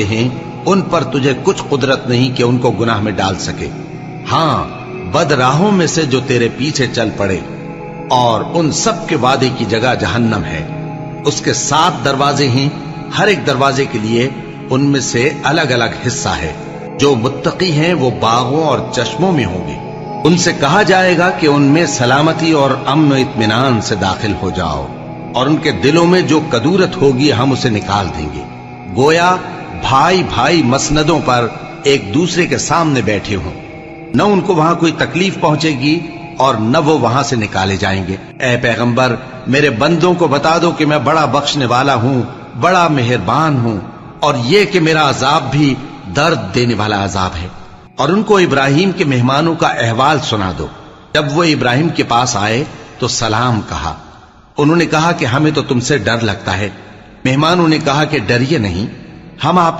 ہیں ان پر تجھے کچھ قدرت نہیں کہ ان کو گناہ میں ڈال سکے. ہاں بد راہوں میں سے جو تیرے پیچھے چل پڑے، اور ان سب کے وعدے کی جگہ جہنم ہے. اس کے 7 دروازے ہیں، ہر ایک دروازے کے لیے ان میں سے الگ الگ حصہ ہے. جو متقی ہیں وہ باغوں اور چشموں میں ہوں گے. ان سے کہا جائے گا کہ ان میں سلامتی اور امن و اطمینان سے داخل ہو جاؤ، اور ان کے دلوں میں جو کدورت ہوگی ہم اسے نکال دیں گے. گویا بھائی بھائی مسندوں پر ایک دوسرے کے سامنے بیٹھے ہوں. نہ ان کو وہاں کوئی تکلیف پہنچے گی اور نہ وہ وہاں سے نکالے جائیں گے. اے پیغمبر، میرے بندوں کو بتا دو کہ میں بڑا بخشنے والا ہوں، بڑا مہربان ہوں، اور یہ کہ میرا عذاب بھی درد دینے والا عذاب ہے. اور ان کو ابراہیم کے مہمانوں کا احوال سنا دو. جب وہ ابراہیم کے پاس آئے تو سلام کہا. انہوں نے کہا کہ ہمیں تو تم سے ڈر لگتا ہے. مہمانوں نے کہا کہ ڈریے نہیں، ہم آپ